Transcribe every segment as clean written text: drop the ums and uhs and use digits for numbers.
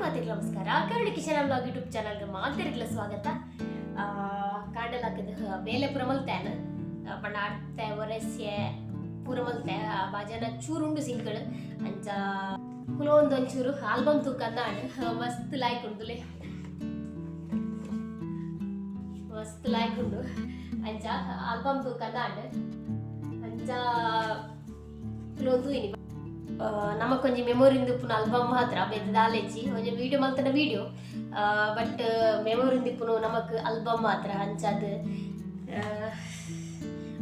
ಮಾತಿಗೆ ನಮಸ್ಕಾರ. Kannada kitchen blog YouTube ಚಾನಲ್ಗೆ ಮಾತಿರಿಗ್ಲ ಸ್ವಾಗತ. ಕಾಂಡಲಾಕದ ಬೇಲೆ ಪುರಮಲ್ತೇನ ಪಂಡ ಆಡ್ತೆ ಒರೆಸ್ಯ ಪುರಮಲ್ತೆ ಬಾಜನ ಚೂರುಂಡು ಸಿಂಕಳು ಅಂಚ ಕುಲೊಂದೊಂಚೂರು ಆಲ್ಬಮ್ ತೂಕಂದಾಂಡ್ ಮಸ್ತ್ ಲಾಯ್ಕುಂಡುಲೆ ಮಸ್ತ್ ಲಾಯ್ಕುಂಡು ಅಂಚ ಆಲ್ಬಮ್ ತೂಕಂದಾಂಡ್ ಅಂಚ ಕುಲೊಂದು ಇನಿ ನಮಗೆ ಕೊಂಚ ಮೆಮೊರಿಂದು ಪುನ ಆಲ್ಬಮ್ ಮಾತ್ರ ಬೆದ್ದಾಲೆಚ್ಚಿ ಒಂಜ ವೀಡಿಯೋ ಮಲ್ತನ ವೀಡಿಯೋ ಬಟ್ ಮೆಮೊರಿಂದು ಪುನ ನಮಕ್ ಆಲ್ಬಮ್ ಮಾತ್ರ ಅಂಚದು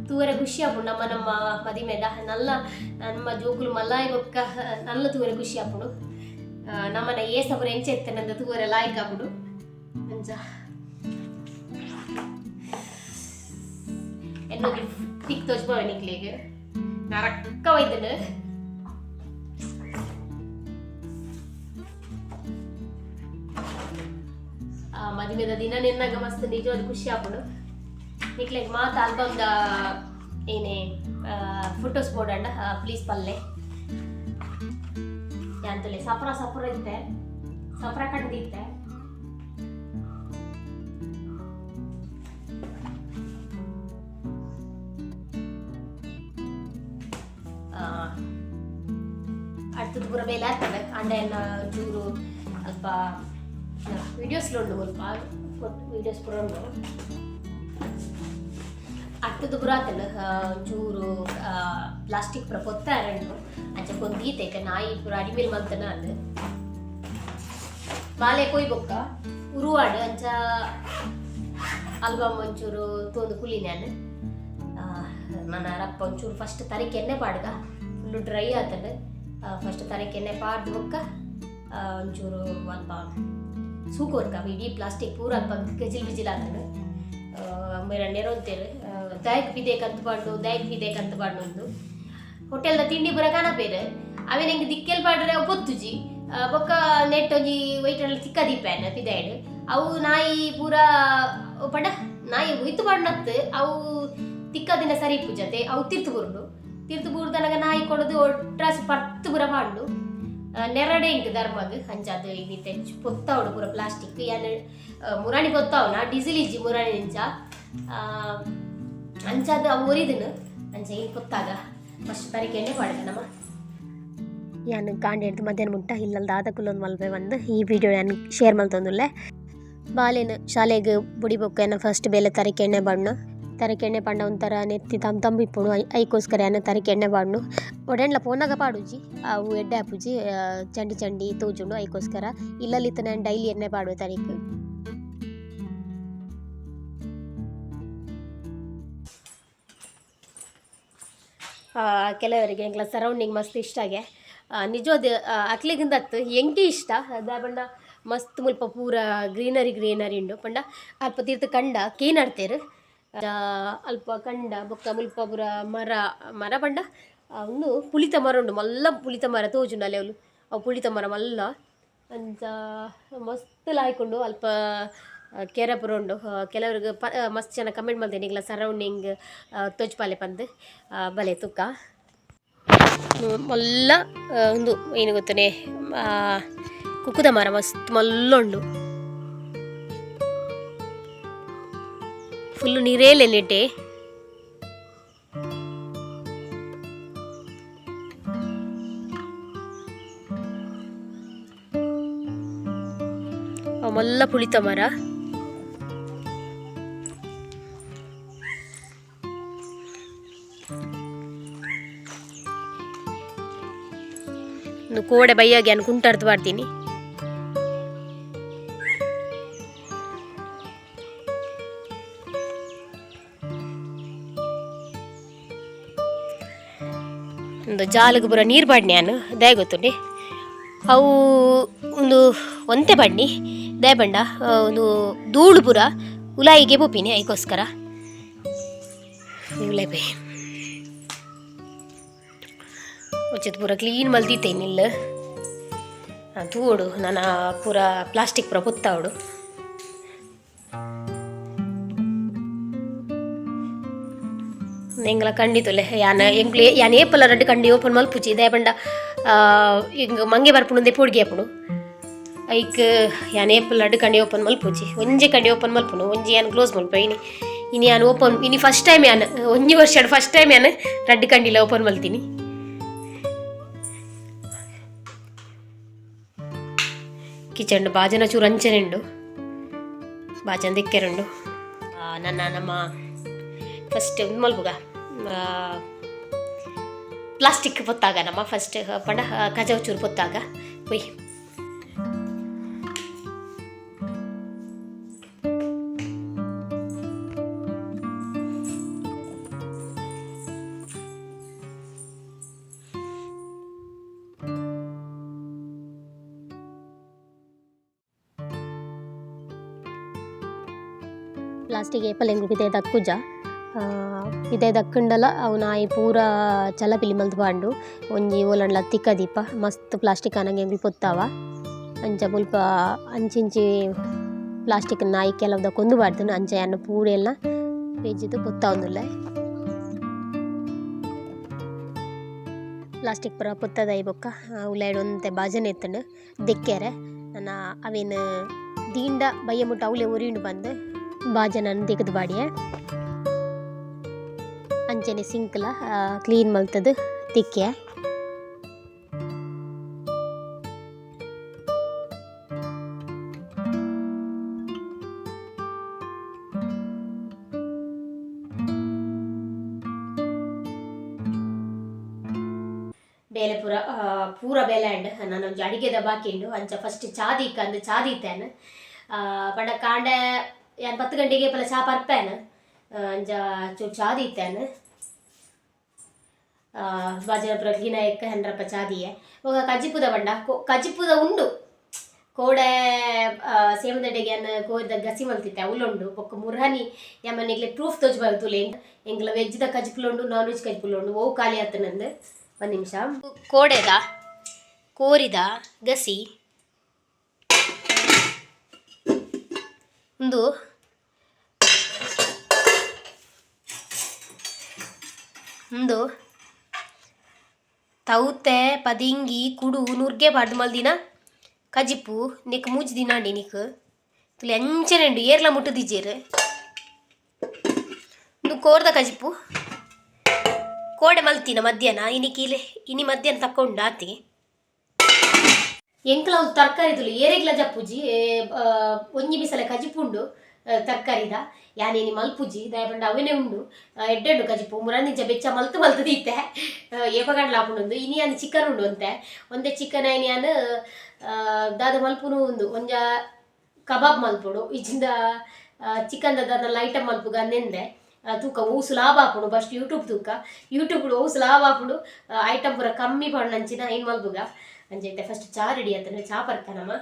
ತೂವರ ಖುಷಿ ಆಪುಂಡು ನಮ್ಮ ಮದಿಮೆದ ನಲ್ಲ ನಮ್ಮ ಜೋಕುಲು ಮಲ್ಲಾಯಿ ಬೊಕ್ಕ ನಲ್ಲ ತೂವರ ಖುಷಿ ಆಪುಂಡು ನಮ್ಮನ ಏ ಸಬರ ಎಂಚ ಎತ್ತನಂದ ತೂವರ ಲಾಯ್ಕ್ ಆಪುಂಡು ಅಂಚ ಎನ್ನೊಂದು ತಿಕ್ ತೋಚ್ಪವನಿಕ್ಲಿಗೆ ನರಕ್ಕ ಒಯ್ದನು ಮದುವೆದ ದಿನ ನಿನ್ನಾಗ ಮಸ್ತ್ ನಿಜವಾದ ಖುಷಿ ಆಪುಂಡು ನಿಕ್ಲೆಗ್ ಮಾತ ಆಲ್ಬಮ್ದ ಏನೇ ಫೋಟೋಸ್ ಬೋಡಂಡ ಪ್ಲೀಸ್ ಪಲ್ಲೆ ಯಾಂತಲೆ ಸಫರ ಇತ್ತೆ ಸಫರ ಕಂಡಿತ್ತೆ അടുത്തത് ಪೂರ ಬೇಲೆ ಆಗ್ತದೆ ಅಂಡೆಲ್ಲ ಚೂರು ಅಲ್ಪ ವಿಡಿಯೋಸ್ಲು ಉಂಡು ಸ್ವಲ್ಪ ವಿಡಿಯೋಸ್ ಪೂರ ಉಂಡು ಅಟ್ಟದು ಪೂರ ಆತಲ್ಲ ಚೂರು ಪ್ಲಾಸ್ಟಿಕ್ ಪೂರ ಪೊತ್ತಾರಂಡು ಅಂಚ ಕೊಂದೀತೈತೆ ನಾಯಿ ಪೂರ ಅಡಿಮೇಲೆ ಮಲ್ತನ ಅದು ಬಾಲೆ ಕೊಯ್ ಬೊಕ್ಕ ಉರುವಾಡು ಅಂಚ ಆಲ್ಬಮ್ ಒಂಚೂರು ತೋಂದು ಕುಲಿನ್ಯಾನು ನನ್ನ ರಪ್ಪ ಒಂಚೂರು ಫಸ್ಟ್ ತರಕ್ಕೆ ಎಣ್ಣೆ ಪಾಡ್ಗ ಫುಲ್ಲು ಡ್ರೈ ಆತಂಡು ಫಸ್ಟ್ ತರಕ್ಕೆ ಎಣ್ಣೆ ಪಾಡ್ದು ಬೊಕ್ಕ ಒಂಚೂರು ಅಲ್ಪ ಸೂಕೋರ್ಕ ಇಡೀ ಪ್ಲಾಸ್ಟಿಕ್ ಪೂರ ಅಲ್ಪ ಗಜಿಲ್ ಬಿಜಿಲ್ ಆತಂಡು ಮೇರ ನೆರೊಂತೇರು ದಯಕ್ ಬಿದೇಕಂತ ಪಾಂಡು ಒಂದು ಹೋಟೆಲ್ದ ತಿಂಡಿ ಬರ ಕಾಣಪೇರು ಅವೇ ನಂಗೆ ದಿಕ್ಕೆಲ್ ಪಾಡ್ರೆ ಅವು ಪೊತ್ತುಜಿ ಬೊಕ್ಕ ನೆಟ್ ಒಂಜಿ ವೈಟಲ್ಲಿ ತಿಕ್ಕ ದೀಪೇನ ಪಿದಾಯ್ಡು ಅವು ನಾಯಿ ಪೂರ ಪಂಡ ನಾಯಿ ಹುಯ್ತು ಪಾಡ್ನತ್ತು ಅವು ತಿಕ್ಕ ದಿನ ಸರಿ ಪೂಜತೆ ಅವು ತಿರ್ತು ಬುರ್ದನಗ ನಾಯಿ ಕೊಡೋದು ಒಟ್ರಾಸಿ ಪರ್ತು ಬುರ ಪಾಂಡು ನೆರಡೆ ಇಂಟು ಧರ್ಮಗ್ ಅಂಚದು ಇನ್ನಿತ್ತೆ ಪೊತ್ತಾವಡು ಪೂರ ಪ್ಲಾಸ್ಟಿಕ್ ಯಾನ್ ಮುರಾಣಿ ಪೊತ್ತಾವನ ಡೀಸೆಲ್ ಇಜ್ಜಿ ಮುರಾಣಿ ಇಂಚ ಅಂಚದು ಅವು ಒರಿದನು ಅಂಚ ಏನು ಪೊತ್ತಾಗ ಫಸ್ಟ್ ತರಕ್ಕೆ ಎಣ್ಣೆ ಪಾಡ್ದೆ ನಮ್ಮ ಯಾನ್ ಕಾಂಡೆ ಹಿಡ್ದು ಮಧ್ಯಾಹ್ನ ಮುಟ್ಟ ಇಲ್ಲಲ್ದ ಆದಕುಲ್ಲೊಂದು ಮಲ್ಪೆ ಬಂದು ಈ ವಿಡಿಯೋ ನಾನು ಶೇರ್ ಮಲ್ತೊಂದುಲ್ಲೆ ಬಾಲೆನು ಶಾಲೆಗೆ ಬುಡಿ ಬೊಕ್ಕ ಫಸ್ಟ್ ಬೇಲೆ ತರಕ್ಕೆ ಎಣ್ಣೆ ಬಣ್ಣು ತರಕ್ಕೆ ಎಣ್ಣೆ ಪಂಡ ಒಂಥರ ನೆತ್ತಿ ತಂಬಿಪ್ಪುಡು ಐಕೋಸ್ಕರ ಏನು ತರಕ್ಕೆ ಎಣ್ಣೆ ಬಾಡ್ನು ಒಡೆಂಡ್ಲ ಪೋನಾಗ ಪಾಡುಜಿ ಅವು ಎಡ್ಡೆ ಹಾಪುಜಿ ಚಂಡಿ ತೋಜುಂಡು ಐಕೋಸ್ಕರ ಇಲ್ಲಲ್ಲಿತ್ತ ನಾನು ಡೈಲಿ ಎಣ್ಣೆ ಪಾಡುವೆ ತರಕ್ಕೆ ಕೆಲವರಿಗೆ ಎಂಗ್ಲ ಸರೌಂಡಿಂಗ್ ಮಸ್ತ್ ಇಷ್ಟಾಗೆ ನಿಜವಾದ ಅಕ್ಲಿಗಿಂದತ್ತು ಎಂಟಿ ಇಷ್ಟ ಅದ ಪಂಡ ಮಸ್ತ್ ಮುಲ್ಪ ಪೂರ ಗ್ರೀನರಿ ಉಂಡು ಪಂಡ ಅಲ್ಪ ತೀರ್ಥ ಕಂಡ ಕೇನಾಡ್ತೇರು ಅಲ್ಪ ಕಂಡ ಬೊಕ್ಕ ಮುಲ್ಪ ಪೂರ ಮರ ಪಂಡ ಒಂದು ಪುಳಿತ ಮರ ಉಂಡು ಮಲ್ಲ ಪುಳಿತ ಮರ ತೋಜುಂಡು ಅಲೆ ಅವಳು ಅವು ಪುಳಿತ ಮರ ಮಲ್ಲ ಅಂಚ ಮಸ್ತ್ ಲಾಯ್ಕೊಂಡು ಅಲ್ಪ ಕೆರೆ ಪುರ ಉಂಡು ಕೆಲವ್ರಿಗೆ ಮಸ್ತ್ ಜನ ಕಮೆಂಟ್ ಮಾಡ್ತೇನೆ ಈಗಲ ಸರೌಂಡಿಂಗ್ ತೋಜ್ಪಾಲೆ ಪಂದು ಬಲೆ ತುಕ್ಕ ಮಲ್ಲ ಒಂದು ಏನು ಗೊತ್ತನೆ ಕುಕ್ಕುದ ಮರ ಮಸ್ತ್ ಮಲ್ಲ ಉಂಡು ಫುಲ್ಲು ನೀರೇಲೆಲ್ಲಿಟ್ಟೆ ಮಲ್ಲ ಪುಳಿತ ಮರ ಒಂದು ಕೋಡೆ ಬೈಯಾಗಿ ಅನ್ ಕುಂಟಾರ್ದು ಮಾಡ್ತೀನಿ ಒಂದು ಜಾಲಗೆ ಪೂರ ನೀರು ಬಾಡ್ನಿ ನಾನು ದಯ ಗೊತ್ತುಂಡೆ ಅವು ಒಂದು ಒಂತೆ ಬಣ್ಣಿ ದಯ ಬಂಡ ಒಂದು ಧೂಳು ಪುರ ಉಲಾಯಿಗೆ ಬೊಪ್ಪಿನಿ ಐಕೋಸ್ಕರ ಉಲಾಯಿ ಬೈ ಉಚಿತ ಪೂರ ಕ್ಲೀನ್ ಮಲ್ದಿತ್ತೇನಿಲ್ಲ ತೂಡು ನಾನು ಪೂರ ಪ್ಲಾಸ್ಟಿಕ್ ಪೂರ ಪೊತ್ತಾವಡು ಎಂಗ್ಲ ಕಂಡಿತುಲೆ ಯಾನ್ ಏಪಲ ರಡ್ಡು ಕಂಡಿ ಓಪನ್ ಮಲ್ಪುಜಿ ದಯ ಬಂಡ ಹಿಂಗೆ ಮಂಗೆ ಬರ್ಪುಂಡು ಪೋಡ್ಗೆ ಆಪುಡು ಐಕ್ ಯಾನ್ ಏಪಲ್ ಅಡ್ ಕಂಡಿ ಓಪನ್ ಮಲ್ಪುಜಿ ಒಂಜಿ ಕಂಡಿ ಓಪನ್ ಮಲ್ಪುನು ಒಂಜಿ ಯಾನ್ ಕ್ಲೋಸ್ ಮಲ್ಪ ಇನಿ ಯಾನ್ ಓಪನ್ ಇನಿ ಫಸ್ಟ್ ಟೈಮ್ ಯಾನ್ ಒಂಜಿ ವರ್ಷ ಫಸ್ಟ್ ಟೈಮ್ ಯಾನ್ ರಡ್ಡ್ ಕಂಡಿಲ ಓಪನ್ ಮಲ್ತೀನಿ. ಕಿಚನ್ ಬಾಜನ ಚೂರು ಅಂಚನೆ ಉಂಡು ಬಾಜನ ದಿಕ್ಕೆರುಂಡು. ನಮ್ಮ ಫಸ್ಟ್ ಮಲ್ಪುಗ ಪ್ಲಾಸ್ಟಿಕ್ ಪೊತ್ತಾಗ ನಮ್ಮ ಫಸ್ಟ್ ಪಂಡ ಕಜಾವ್ ಚೂರು ಪೊತ್ತಾಗ ಪೊಯ್ ಪ್ಲಾಸ್ಟಿಕ್ ಏಪಲ್ ಹೆಂಗೆ ಇದೇ ದಕ್ಕುಜ ಇದೇ ದಕ್ಕಂಡಲ ಅವು ನಾಯಿ ಪೂರ ಚಲಪಿಲಿ ಮಲ್ತು ಪಾಂಡು ಒಂಜಿ ಓಲಂಡ್ಲ ತಿಕ್ಕ ದೀಪ ಮಸ್ತ್ ಪ್ಲಾಸ್ಟಿಕ್ ಅನ್ನಂಗೆ ಹೆಂಗೆ ಪೊತ್ತಾವ ಅಂಚ ಮುಲ್ಪ ಅಂಚಿಂಚಿ ಪ್ಲಾಸ್ಟಿಕ್ ನಾಯಿ ಕೆಲವ್ದ ಕೊಂದು ಬಾರ್ದು ಅಂಚ ಅನ್ನ ಪೂರೆಲ್ಲ ಪೇಜಿದು ಪೊತ್ತಾವುದಿಲ್ಲ. ಪ್ಲಾಸ್ಟಿಕ್ ಪುರ ಪೊತ್ತದ ಬೊಕ್ಕ ಉಲಾಯ್ಡು ಒಂತೆ ಬಾಜನೆ ಎತ್ತಂಡು ದೆಕ್ಕೆರೆ ನನ್ನ ಅವೇನು ದೀಂಡ ಬಯ್ಯ ಮುಟ್ಟ ಅವಲೆ ಒರಿಯುಂಡು ಬಂದು ಬಾಜನನ್ನು ತೆಗೆದು ಬಾಡಿಯೆ ಅಂಚನೆ ಸಿಂಕ್ಲ ಕ್ಲೀನ್ ಮಲ್ತದು ತಿಕ್ಕೆ. ಬೇಲೆ ಪೂರ ಬೇಲೆ ಅಂಡ್ ನಾನು ಒಂಜಿ ಅಡಿಗೆದ ಬಾಕಿ ಉಂಡು ಅಂಚ ಫಸ್ಟ್ ಚಾದಿಕ್ಕ ಅಂದು ಚಾದಿತ್ತೇನು ಪಂಡ ಕಾಂಡೆ ಯಾನ್ 10 ಗಂಟೆಗೆ ಪಲ ಚಾ ಪರ್ಪೇನು ಅಂಚ ಚೂರು ಚಾದಿತ್ತೇನು ಬಾಜನ ಪುರ ಕ್ಲೀನ ಎಕ್ಕ ಹೆಂಡ್ರಪ್ಪ ಚಾದಿಯೆ ಹೋಗ ಕಜಿಪುದ ಪಂಡ ಕಜಿಪುದ ಉಂಡು ಕೋಡೆ ಸೇಮದಡ್ಡೆಗೆ ಅನ್ನ ಕೋದ ಗಸಿ ಮಲ್ತಿತ್ತೆ ಅವಳುಂಡು ಬೊಕ್ಕ ಮುರ್ಹನಿ ಯಮ್ಮನಿಗ್ಲೆ ಪ್ರೂಫ್ ತೋಜ್ ಬರ್ತುಲೆ ಎಂಗ್ಲ ವೆಜ್ದ ಕಜಿಪುಲುಂಡು ನಾನ್ ವೆಜ್ ಕಜಿಪುಲುಂಡು ಓ ಖಾಲಿ ಆತನಂದು ಒಂದು ನಿಮಿಷ. ಕೋಡೆದ ಕೋರಿದ ಗಸಿ ಒಂದು ತೌತೆ ಪದಿಂಗಿ ಕುಡು ನುರ್ಗೆ ಪಾಡ್ದು ಮಲ್ದಿನ ಕಜಿಪು ನೆಕ್ ಮೂಜಿ ದಿನಾಂಡಿ ನಿಕ್ ತುಲಿ ಅಂಚನೆ ಉಂಡು ಏರ್ಲ ಮುಟ್ಟದಿಜ್ಜೇರು ಒಂದು ಕೋರ್ದ ಕಜಿಪು ಕೋಡೆ ಮಲ್ತಿನ ಮಧ್ಯಾಹ್ನ ಇನಿ ಮಧ್ಯಾಹ್ನ ತಕ್ಕೊಂಡು ಆತಿಗೆ ಎಂಕ್ಲ ಒಂದು ತರಕಾರಿ ತುಲಿ ಏರೆಗ್ಲ ಜಪ್ಪುಜಿ ಒಂಜಿ ಬಿಸಲೆ ಕಜಿಪುಂಡು ತರಕಾರಿದ ಯಾನೇನಿ ಮಲ್ಪುಜಿ ದಯಪಂಡ ಅವನೇ ಉಂಡು ಎಡ್ಡೆಂಡು ಕಜಿಪು ಮುರಂದಿಂಚ ಬೆಚ್ಚ ಮಲ್ತು ದೀತೆ ಏಪಗಂಡ್ಲ ಹಾಕೊಂಡು ಇನಿ ಅನ್ನು ಚಿಕನ್ ಉಂಡು ಅಂತೆ ಒಂದೇ ಚಿಕನ್ ಐನಿ ಅನ್ನು ದಾದ ಮಲ್ಪುನು ಉಂಡು ಒಂಜ ಕಬಾಬ್ ಮಲ್ಪುಡು ಇಜಿಂದ ಚಿಕನ್ ದಾದ ಐಟಮ್ ಮಲ್ಪುಗ ನೆಂದೆ ತೂಕ ಊಸು ಲಾಭ ಹಾಪುಡು ಫಸ್ಟ್ ಯೂಟ್ಯೂಬ್ ಊಸು ಲಾಭ ಹಾಪುಡು ಐಟಮ್ ಪೂರ ಕಮ್ಮಿ ಪಂಡು ಅಂಚಿನ ಏನು ಮಲ್ಪುಗ ಅಂಚೈತೆ ಫಸ್ಟ್ ಚಾ ರೆಡಿ ಆತನ ಚಾ ಪರ್ಕನಮ್ಮ.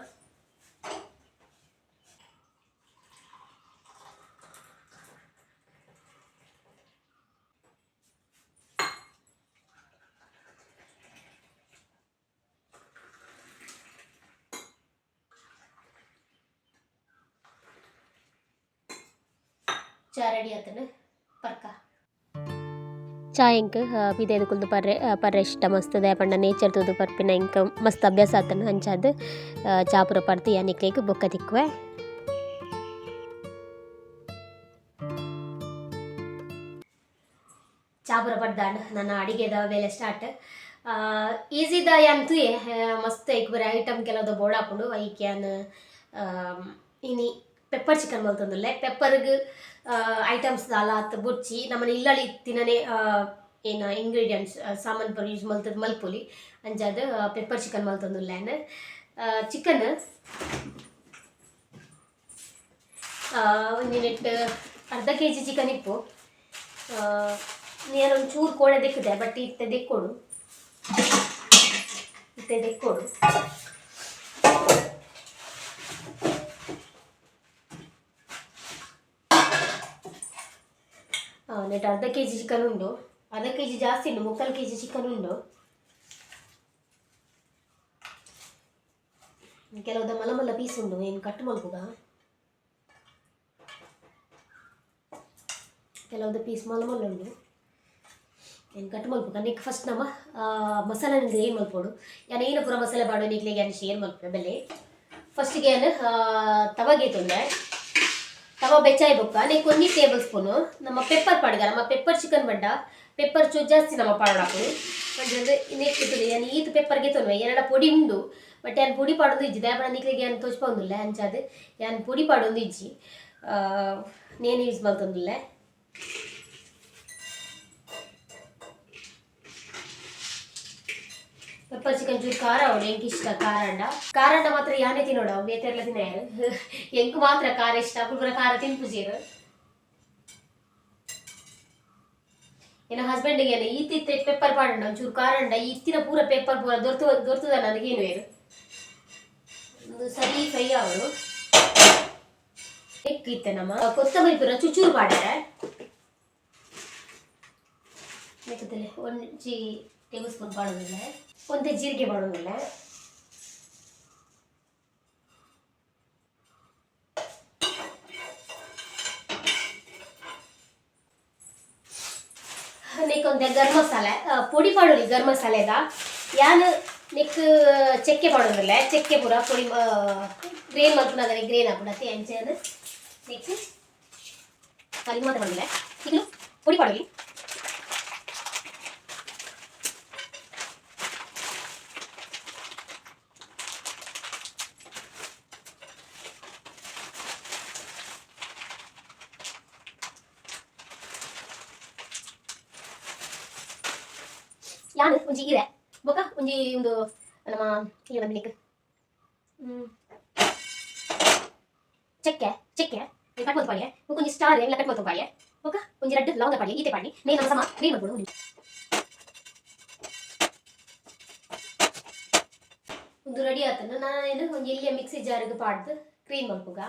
ಚಾ ರೆಡಿ ಆತನ ಪರ್ಕ ಚಾ ಇಂಕ್ ಪಿದೇದು ಕುಲ್ದು ಪರ್ರೆ ಇಷ್ಟ ಮಸ್ತ್ ದಯಪಂಡ ನೇಚರ್ ತೂದು ಪರ್ಪಿನ ಇಂಕ ಮಸ್ತ್ ಅಭ್ಯಾಸ ಆತನ ಹಂಚಾದ ಚಾ ಪೂರ ಪರ್ತಿ ಯಾನಿಕ್ಲೇಗ್ ಬೊಕ್ಕ ತಿಕ್ಕುವೆ. ಚಾ ಪೂರ ಪಡ್ದಾಂಡ್ ನನ್ನ ಅಡಿಗೆದ ಬೇಲೆ ಸ್ಟಾರ್ಟ್ ಈಸಿದ ಅಂತೂ ಮಸ್ತ್ ಐಕ್ ಬರೀ ಐಟಮ್ ಕೆಲವು ಬೋರ್ಡ್ ಹಾಕೊಂಡು ಐಕ್ ಯಾನ್ ಇನಿ ಪೆಪ್ಪರ್ ಚಿಕನ್ ಮಲ್ತೊಂದುಲ್ಲೆ ಪೆಪ್ಪರ್ಗ್ ಐಟಮ್ಸ್ ದಾಲ ಅತ್ತ ಬೊಚ್ಚಿ ನಮ್ಮನೆ ಇಲ್ಲಳಿ ತಿನ್ನನೆ ಏನು ಇಂಗ್ರೀಡಿಯೆಂಟ್ಸ್ ಸಾಮಾನು ಪರ್ ಯೂಸ್ ಮಲ್ತದ ಮಲ್ಪೊಲಿ ಅಂಜಾದ ಪೆಪ್ಪರ್ ಚಿಕನ್ ಮಲ್ತೊಂದುಲ್ಲೆನ್ ಚಿಕನ್ ಒಂದು ನೆಟ್ ಅರ್ಧ kg ಚಿಕನ್ ಇಪ್ಪು ನೀನೊಂದು ಚೂರು ಕೋಡೆ ದೆಕ್ಕಿದೆ ಬಟ್ ಇತ್ತೆ ದೆಕ್ಕೊಡು ನೆಟ್ ಅರ್ಧ kg ಚಿಕನ್ ಉಂಡು ಅರ್ಧ kg ಜಾಸ್ತಿ ಉಂಡು 3/4 kg ಚಿಕನ್ ಉಂಡು ಕೆಲವುದ ಮಲ್ಲ ಪೀಸ್ ಉಂಡು ಏನು ಕಟ್ ಮಲ್ಪುಗ ಕೆಲವುದ ಪೀಸ್ ಮಲ್ಲ ಉಂಡು ಏನು ಕಟ್ ಮಲ್ಪುಗ ನೆಕ್ ಫಸ್ಟ್ ನಮ್ಮ ಮಸಾಲೆ ಏನು ಮಲ್ಪೋಡು ಯಾನು ಏನು ಪೂರ ಮಸಾಲೆ ಬಾಡೋ ನಿಕ್ಲಿಗೆ ಏನು ಶೇರ್ ಮಲ್ಪೆ ಬೆಲೆ ಫಸ್ಟಿಗೆ ತವಗೆ ತೊಂದೆ ತವ ಬೆಚ್ಚಾಯಿ ಬೊಕ್ಕ ನೀನು ಕೊಂಚ ಟೇಬಲ್ ಸ್ಪೂನು ನಮ್ಮ ಪೆಪ್ಪರ್ ಪಾಡ್ಗ ನಮ್ಮ ಪೆಪ್ಪರ್ ಚಿಕನ್ ಬಡ್ಡ ಪೆಪ್ಪರ್ ಚೂ ಜಾಸ್ತಿ ನಮ್ಮ ಪಾಡಾಕು ಅಂದರೆ ನೆಕ್ಕಿತ್ತು ನಾನು ಈತ ಪೆಪ್ಪರ್ಗೆ ತೊನ್ವೆ ಏನಡ ಪೊಡಿ ಉಂಡು ಬಟ್ ಯಾನ್ ಪೊಡಿ ಪಾಡೊಂದು ಇಜ್ಜಿ ದಾಯಪಡ ನಿಕ್ಲಿಗೆ ಏನು ತೋಚ್ಪೊಂದುಲ್ಲ ಅಂಚಾದ ಯಾನ್ ಪೊಡಿ ಪಾಡೊಂದು ಇಜ್ಜಿ ನೇನು ಯೂಸ್ ಮಾಡ್ತೊಂದುಲ್ಲೆ ಪೆಪ್ಪರ್ ಚಿಕನ್ ಚೂರು ಖಾರ ಅವಳು ಎಂಕ್ ಇಷ್ಟ ಖಾರಂಡ ಮಾತ್ರ ಯಾನೇ ತಿನ್ನೋಡ ಬೇತೆಲ್ಲ ತಿನ್ನಾರು ಎಂಕ್ ಮಾತ್ರ ಖಾರ ಇಷ್ಟ ಪುಲ್ಪುರ ಖಾರ ತಿನ್ಪುಜೀರು ಏನ ಹಸ್ಬೆಂಡಿಗೆ ಈತಿತ್ತೆ ಪೆಪ್ಪರ್ ಪಾಡಂಡ ಒಂಚೂರು ಖಾರಂಡ ಇತ್ತಿನ ಪೂರ ಪೆಪ್ಪರ್ ಪೂರ ದೊರ್ತದ ನನಗೇನು ಏನು ಒಂದು ಸರಿ ಫ್ರೈ ಅವರು ಎಕ್ಕಿತ್ತೆ ನಮ್ಮ ಕೊತ್ತಂಬರಿ ಪೂರ ಚೂರು ಪಾಡ್ಯಾರೆ ಬೇಕತ್ತಲೆ ಒಂಜಿ ಟೇಬಲ್ ಸ್ಪೂನ್ ಪಾಡೋದಿಲ್ಲ ಒಂದೇ ಜೀರಿಗೆ ಮಾಡೋದಿಲ್ಲ ನೆಕ್ಕೊಂದೆ ಗರಂ ಮಸಾಲೆ ಪೊಡಿ ಪಾಡೋರಿ ಗರಂ ಮಸಾಲೆದ ಯಾನು ನೆಕ್ ಚೆಕ್ಕೆ ಪಾಡೋದಿಲ್ಲ ಚೆಕ್ಕೆ ಪೂರ ಪೊಡಿ ಗ್ರೇನ್ ಮಲ್ಪುನಾಗನೆ ಗ್ರೇನ್ ಹಾಕ್ಬಿಡತ್ತೆ ಅಂಚೆನು ನೆಕ್ಸ್ಟ್ ಅಲ್ಲಿ ಮಾತ್ರ ಮಾಡಿಲ್ಲ ಈಗ ಪೊಡಿ ಪಾಡೋರಿ ಯಾನು ಒಂಜಿ ಇದೆ ಬೊಕ ಒಂಜಿ ಒಂದು ನಮ್ಮ ಇಲ್ಲಿ ಬಂದಿನಿಕ್ ಚೆಕ್ಕೆ ಕಟ್ ಮಾಡ್ತು ಪಾಡಿಯೆ ಒಂಜಿ ಸ್ಟಾರ್ ಎಲ್ಲ ಕಟ್ ಮಾಡ್ತು ಪಾಡಿಯೆ ಬೊಕ ಒಂಜಿ ರೆಡ್ ಲವಂಗ ಪಾಡಿಯೆ ಈತೆ ಪಾಡಿ ನೇ ನಮ್ಮ ಸಮ ಕ್ರೀಮ್ ಮಾಡ್ಬೋದು ಒಂದು ರೆಡಿ ಆತನ ನಾನೇನು ಒಂಜಿ ಎಲ್ಲಿಯ ಮಿಕ್ಸಿ ಜಾರಿಗೆ ಪಾಡ್ದು ಕ್ರೀಮ್ ಮಾಡ್ಬೋಗ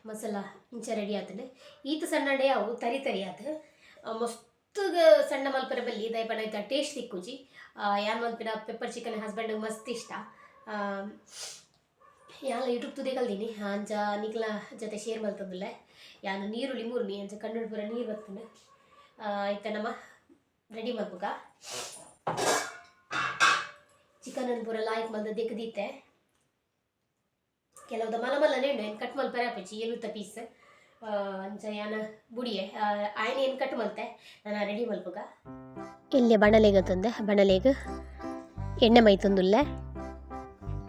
ಮಸಾಲ ಇಂಚ ರೆಡಿ ಆತದೆ ಈತ ಸಣ್ಣಡೆ ಅವು ತರಿ ಆತ ಮಸ್ತ್ ಸಣ್ಣ ಮಲ್ಪರ ಬಲ್ಲಿ ದಯಪಡ ಆಯ್ತಾ ಟೇಸ್ಟ್ ತಿಕ್ಕುಜಿ ಯಾನ್ ಮಲ್ಪಿನ ಪೆಪ್ಪರ್ ಚಿಕನ್ ಹಸ್ಬೆಂಡ್ ಮಸ್ತ್ ಇಷ್ಟ ಯಾನ್ ಯೂಟ್ಯೂಬ್ ತುದೆ ಕಲ್ದೀನಿ ಅಂಚ ನಿಕ್ಲ ಜೊತೆ ಶೇರ್ ಮಲ್ತದಿಲ್ಲ ಯಾನು ನೀರುಳ್ಳಿ ಮೂರ್ನಿ ಅಂಚ ಕಣ್ಣು ಪೂರ ನೀರು ಬರ್ತದೆ ಆಯ್ತಾ ನಮ್ಮ ರೆಡಿ ಮಾಡ್ಬೇಕ ಚಿಕನ್ ಪೂರ ಲಾಯ್ಕ್ ಮಲ್ದ ದೆಕ್ಕದೀತೆ ಕೆಲವ್ದ ಮಲಮಲ್ಲನೇ ಉಂಡು ಏನು ಕಟ್ ಮಲ್ಪರೆ ಆಪಚ್ಚಿ ಎಲುತ್ತ ಪೀಸ್ ಅಂಚ ಯಾನ ಬುಡಿಯೆ ಆಯ್ನ ಏನು ಕಟ್ ಮಲ್ತೆ ನಾನು ರೆಡಿ ಮಲ್ಪುಗ ಇಲ್ಲಿ ಬಣಲೆಗೆ ತಂದೆ ಬಣಲೆಗೆ ಎಣ್ಣೆ ಮೈತೊಂದುಲ್ಲೆ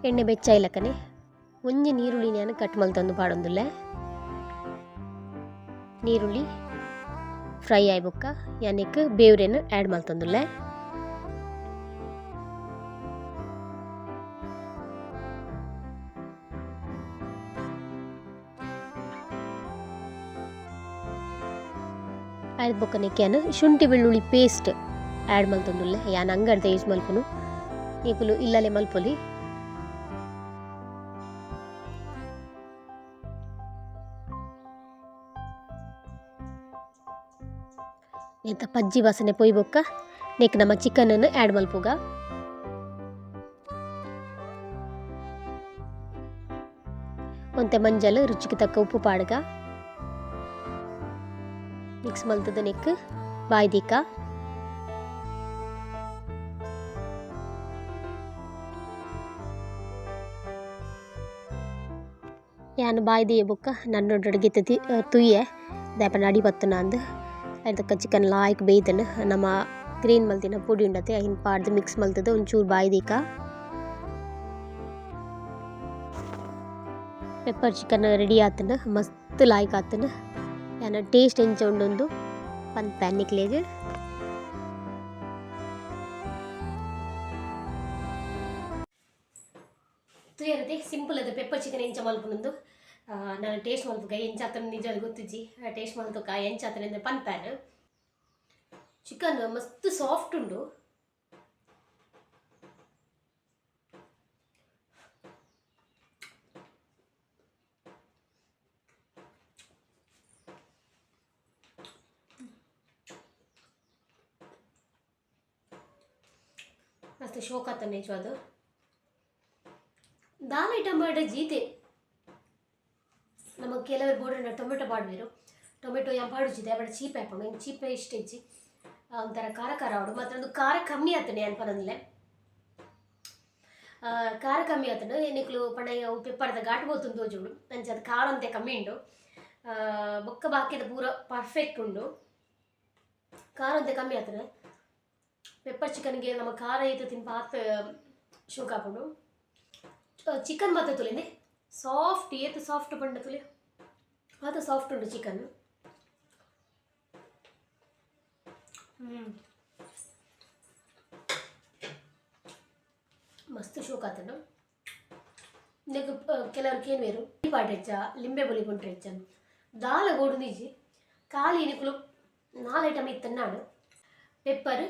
ಎಣ್ಣೆ ಬೆಚ್ಚ ಇಲ್ಲಕನೆ ಒಂಜಿ ನೀರುಳ್ಳಿ ನಾನು ಕಟ್ ಮಲ್ತಂದು ಪಾಡೊಂದುಲ್ಲೆ ನೀರುಳ್ಳಿ ಫ್ರೈ ಆಯ್ಬೊಕ್ಕ ಯಾನಿಕ್ ಬೇವ್ರೆನು ಆ್ಯಡ್ ಮಲ್ತಂದುಲ್ಲೆ ಆಯ್ತು ಬೊಕ್ಕನೆಕ್ಯಾನು ಶುಂಠಿ ಬೆಳ್ಳುಳ್ಳಿ ಪೇಸ್ಟ್ ಆ್ಯಡ್ ಮಲ್ತೊಂದುಲ್ಲೆ ಯಾನ್ ಅಂಗಡ್ದ ಯೂಸ್ ಮಲ್ಪುನು ನೀಕುಲು ಇಲ್ಲಲೆ ಮಲ್ಪೊಲಿ ಎಂತ ಪಜ್ಜಿ ವಾಸನೆ ಪೊಯ್ಬೊಕ್ಕ ನೆಕ್ ನಮ್ಮ ಚಿಕನನ್ನು ಆ್ಯಡ್ ಮಲ್ಪುಗ ಒಂತೆ ಮಂಜಲ್ ರುಚಿಗೆ ತಕ್ಕ ಉಪ್ಪು ಪಾಡ್ಗ ಮಿಕ್ಸ್ ಮಲ್ತದ ನೆಕ್ ಬಾಯ್ದಿಕ್ಕ ಯಾನು ಬಾಯ್ದಿಯ ಬೊಕ್ಕ ನನ್ನೊಡ್ಡಿಗೆ ತುಯ್ಯೆ ದಾಯಪನ ಅಡಿ ಬತ್ತನ ಅಂದು ಅದಕ್ಕೆ ಚಿಕನ್ ಲಾಯ್ಕ್ ಬೇಯ್ದನು ನಮ್ಮ ಗ್ರೀನ್ ಮಲ್ತಿನ ಪುಡಿ ಉಂಡತೆ ಅಹಿನ್ ಪಾಡ್ದು ಮಿಕ್ಸ್ ಮಲ್ತದ ಒಂಚೂರು ಬಾಯ್ದಿಕ್ಕ ಪೆಪ್ಪರ್ ಚಿಕನ್ ರೆಡಿ ಆತನ ಮಸ್ತ್ ಲಾಯ್ಕ್ ಆತನ ಯಾನ ಟೇಸ್ಟ್ ಎಂಚ ಉಂಡೊಂದು ಪಂದ್ ಪ್ಯಾನಿಕ್ಲೆಗ್ ತುಯರದೆ ಸಿಂಪಲ್ ಅದು ಪೆಪ್ಪರ್ ಚಿಕನ್ ಎಂಚ ಮಲ್ಪುನೊಂದು ನಾನು ಟೇಸ್ಟ್ ಮಲ್ಪುಗ ಎಂಚ ಆತನ ನಿಜ ಗೊತ್ತಿಜ್ಜಿ ಟೇಸ್ಟ್ ಮಲ್ತುಕ ಎಂಚ ಆತನ ಪನ್ಪ್ಯಾನ್ ಚಿಕನ್ ಮಸ್ತ್ ಸಾಫ್ಟ್ ಉಂಡು ಮಸ್ತ್ ಶೋಕ್ ಆತ ನಿಜವಾದ ದಾಲ್ ಐಟಮ್ ಬಾಡ ಜೀತೆ ನಮಗೆ ಕೆಲವರು ಬೋರ್ಡ್ ಟೊಮೆಟೊ ಪಾಡ್ವೇರು ಟೊಮೆಟೊ ಯಾನ್ ಪಾಡುಜಿದೆ ಬಡ ಚೀಪ್ ಆಯ್ಪಂಡು ಚೀಪ್ ಇಷ್ಟ ಇಜ್ಜಿ ಒಂಥರ ಖಾರ ಖಾರ ಅವಡು ಮತ್ತೊಂದು ಖಾರ ಕಮ್ಮಿ ಆಗ್ತಾನೆ ಅನ್ಪನಂದಿಲ್ಲ ಖಾರ ಕಮ್ಮಿ ಆಗ್ತಾನೆ ಎನ್ನಿಕ್ಲು ಪಂಡ ಪೆಪ್ಪರ್ದ ಘಾಟ್ ಬೋತುಂದು ತೋಜುಂಡು ಅಂಚೆ ಅದು ಖಾರ ಅಂತೆ ಕಮ್ಮಿ ಉಂಡು ಬೊಕ್ಕ ಬಾಕಿದ ಪೂರ ಪರ್ಫೆಕ್ಟ್ ಉಂಡು ಖಾರ ಅಂತೆ ಕಮ್ಮಿ ಆಗ್ತಾನೆ ಪೆಪ್ಪರ್ ಚಿಕನ್ಗೆ ನಮ್ಮ ಖಾರ ಐತೆ ತಿನ್ ಪಾತ್ ಶೋಕ್ ಹಾಕೊಂಡು ಚಿಕನ್ ಮಾತ್ರ ತುಳಿಂದೆ ಸಾಫ್ಟ್ ಏತು ಸಾಫ್ಟ್ ಪಂಡ ತುಳಿ ಅದು ಸಾಫ್ಟ್ ಉಂಟು ಚಿಕನ್ ಮಸ್ತ್ ಶೋಕ್ ಆತನು ನೆಗ್ ಕೆಲವ್ರಿಗೆ ಏನು ಬೇರು ಪಾಟ್ ಹೆಚ್ಚ ಲಿಂಬೆ ಬಲಿ ಕೊಂಡ್ರೆ ಹೆಚ್ಚ ದಾಲ ಗೋಡು ನಿಜಿ ಖಾಲಿ ಇನಿಕಲು 4 ಐಟಮ್ ಇತ್ತನ್ನಾಡು ಪೆಪ್ಪರ್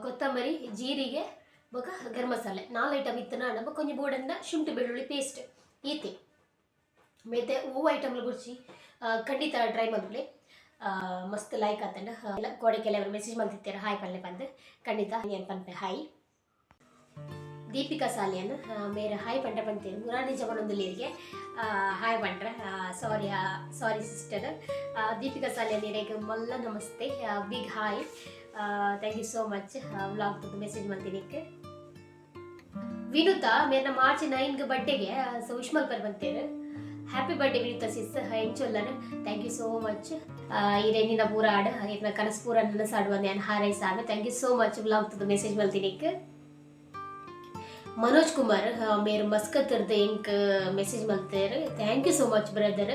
ಕೊತ್ತಂಬರಿ ಜೀರಿಗೆ ಬೊಕ ಗರಂ ಮಸಾಲೆ 4 ಐಟಮ್ ಇತ್ತನ್ನಾಡು ಬೊಕ ಕೊಂಚ ಬೋಡಂಡ ಶುಂಠಿ ಬೆಳ್ಳುಳ್ಳಿ ಪೇಸ್ಟ್ ಈತೆ ಮೇತೆ ಹೂವು ಐಟಮ್ಲು ಗುರ್ಚಿ ಖಂಡಿತ ಟ್ರೈ ಮಾಡ್ಬಿಡಿ ಮಸ್ತ್ ಲೈಕ್ ಆತಂಡ ಗೋಡೆ ಕೆಲವರು ಮೆಸೇಜ್ ಮಾಡ್ತಿರ್ತಾರೆ ಹಾಯ್ ಪಲ್ಲೆ ಬಂದು ಖಂಡಿತ ಏನು ಪನ್ಪೆ ಹಾಯ್ ದೀಪಿಕಾ ಸಾಲಿಯನ್ ಮೇರೆ ಹಾಯ್ ಪಂಡ ಪಂತೇನು ಮುರಾನಿ ಜಮನೊಂದುಲ್ಲಿರಿಗೆ ಹಾಯ್ ಪಂಡ್ರೆ ಸಾರಿ ಸಿಸ್ಟರ್ ದೀಪಿಕಾ ಸಾಲಿಯನ್ ಇರೇಗೆ ಮಲ್ಲ ನಮಸ್ತೆ big hi thank you so much vlog ತುದು ಮೆಸೇಜ್ ಮಾಡ್ತೀನಿ ವಿನುತಾ ಮೇರೆ ಮಾರ್ಚ್ 9 ಬರ್ಡೇಗೆ ಸೊ ವಿಶ್ ಮಲ್ಪರ್ ಬಂತೇವೆ ಹ್ಯಾಪಿ ಬರ್ಡೇ ವಿನುತಾ ಸಿಸ್ ಹೆಂಚೊಲ್ಲನ ಥ್ಯಾಂಕ್ ಯು ಸೋ ಮಚ್ ಇರೇನಿನ ಪೂರ ಆಡ ಇರ್ನ ಕನಸು ಪೂರ ನನಸಾಡು ಬಂದೆ ಹಾರೈಸಾಗ thank you so much vlog ತುದು ಮೆಸೇಜ್ ಮಾಡ್ತೀನಿ मनोज कुमार मेरे मस्कत इंक मेसेज मलतेर thank you so much brother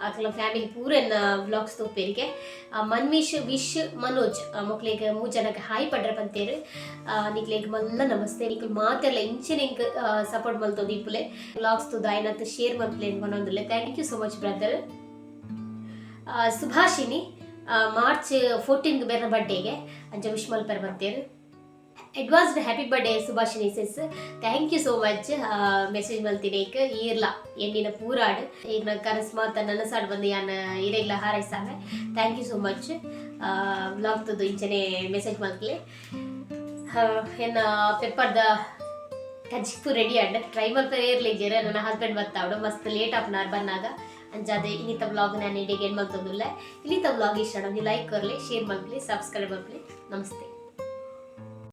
अकल फैमिली पूरे व्लॉग्स तो पेरिके मनमीश विश मनोज मक्लेग मू जनक हाई पड्र पंतेर निक्लेग मल्ल नमस्ते निकल मातेरला इंचिन इंक सपोर्ट मल्तो दीपुले व्लॉग्स तो दायनत शेर मल्तले मनोंदले thank you so much brother Subhashini March 14 बेरन बर्थडे गे अंज विश मल्पर बंतेर advanced happy birthday Subhashini sis thank you so much message ಮಲ್ತೀನಿ ಈರ್ಲಾ ಎಣ್ಣಿನ ಪೂರಾಡು ಈಗ ಕನಸು ಮಾತ ನನಸಾಡು ಬಂದು ಯಾನ ಇರೆಗ್ಲ ಹಾರೈಸಾಗ thank you so much vlog ತುದು ಇಂಚನೆ ಮೆಸೇಜ್ ಮಲ್ತಲೆ ಎನ್ನ ಪೆಪ್ಪರ್ದ ಕಜ್ಜಿಪು ರೆಡಿ ಆಡ ಟ್ರೈ ಮಲ್ಪರ್ ಏರ್ಲಿದ್ದೀರ ನನ್ನ ಹಸ್ಬೆಂಡ್ ಬರ್ತಾವಡು ಮಸ್ತ್ ಲೇಟ್ ಆಪ್ನಾರು ಬಂದಾಗ ಅಂಜಾದೆ ಇನ್ನಿತ ವ್ಲಾಗ್ ನಾನು ಇಡೀಗೆ ಏನು ಮಲ್ತೊಂದಿಲ್ಲ ಇನ್ನಿತ ವ್ಲಾಗ್ ಇಷ್ಟ ನೀವು ಲೈಕ್ ಕೊರ್ಲಿ ಶೇರ್ ಮಲ್ಪಲಿ ಸಬ್ಸ್ಕ್ರೈಬ್ ಮಲ್ಪಲಿ ನಮಸ್ತೆ.